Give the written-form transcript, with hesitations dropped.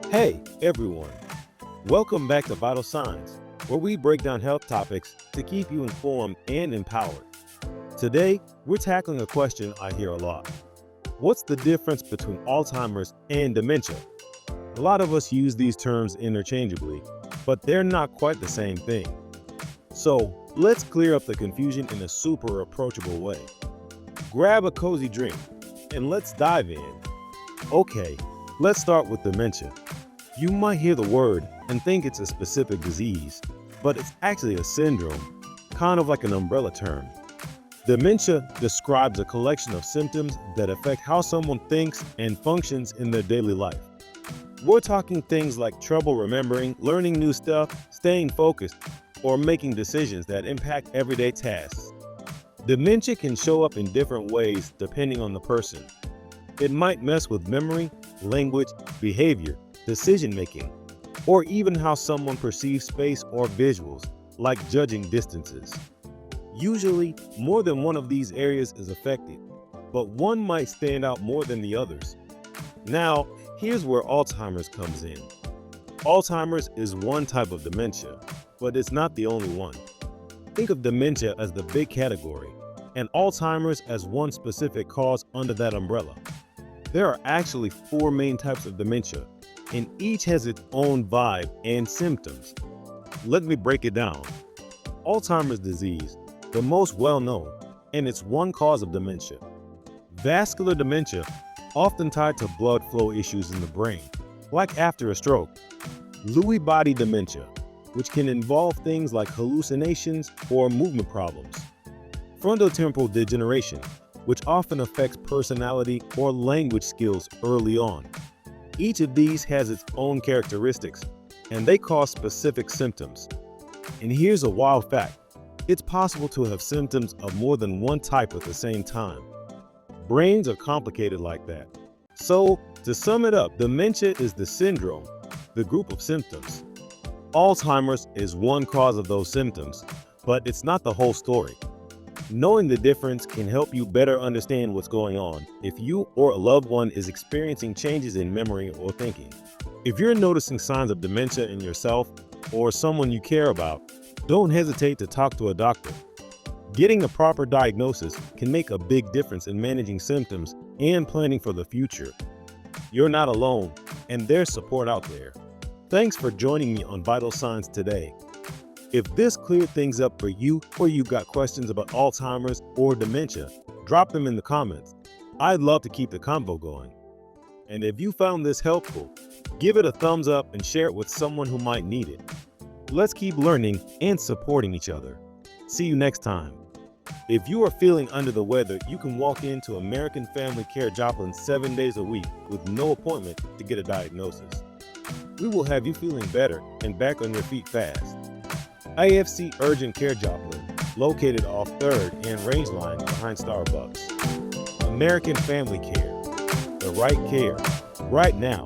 Hey, everyone. Welcome back to Vital Signs, where we break down health topics to keep you informed and empowered. Today, we're tackling a question I hear a lot. What's the difference between Alzheimer's and dementia? A lot of us use these terms interchangeably, but they're not quite the same thing. So, let's clear up the confusion in a super approachable way. Grab a cozy drink and let's dive in. Okay, let's start with dementia. You might hear the word and think it's a specific disease, but it's actually a syndrome, kind of like an umbrella term. Dementia describes a collection of symptoms that affect how someone thinks and functions in their daily life. We're talking things like trouble remembering, learning new stuff, staying focused, or making decisions that impact everyday tasks. Dementia can show up in different ways depending on the person. It might mess with memory, language, behavior, decision-making, or even how someone perceives space or visuals, like judging distances. Usually, more than one of these areas is affected, but one might stand out more than the others. Now, here's where Alzheimer's comes in. Alzheimer's is one type of dementia, but it's not the only one. Think of dementia as the big category, and Alzheimer's as one specific cause under that umbrella. There are actually four main types of dementia, and each has its own vibe and symptoms. Let me break it down. Alzheimer's disease, the most well-known, and it's one cause of dementia. Vascular dementia, often tied to blood flow issues in the brain, like after a stroke. Lewy body dementia, which can involve things like hallucinations or movement problems. Frontotemporal degeneration, which often affects personality or language skills early on. Each of these has its own characteristics, and they cause specific symptoms. And here's a wild fact. It's possible to have symptoms of more than one type at the same time. Brains are complicated like that. So, to sum it up, dementia is the syndrome, the group of symptoms. Alzheimer's is one cause of those symptoms, but it's not the whole story. Knowing the difference can help you better understand what's going on if you or a loved one is experiencing changes in memory or thinking. If you're noticing signs of dementia in yourself or someone you care about, don't hesitate to talk to a doctor. Getting a proper diagnosis can make a big difference in managing symptoms and planning for the future. You're not alone, and there's support out there. Thanks for joining me on Vital Signs today. If this cleared things up for you or you got questions about Alzheimer's or dementia, drop them in the comments. I'd love to keep the convo going. And if you found this helpful, give it a thumbs up and share it with someone who might need it. Let's keep learning and supporting each other. See you next time. If you are feeling under the weather, you can walk into American Family Care Joplin 7 days a week with no appointment to get a diagnosis. We will have you feeling better and back on your feet fast. AFC Urgent Care Joplin, located off 3rd and Rangeline behind Starbucks. American Family Care, the right care, right now.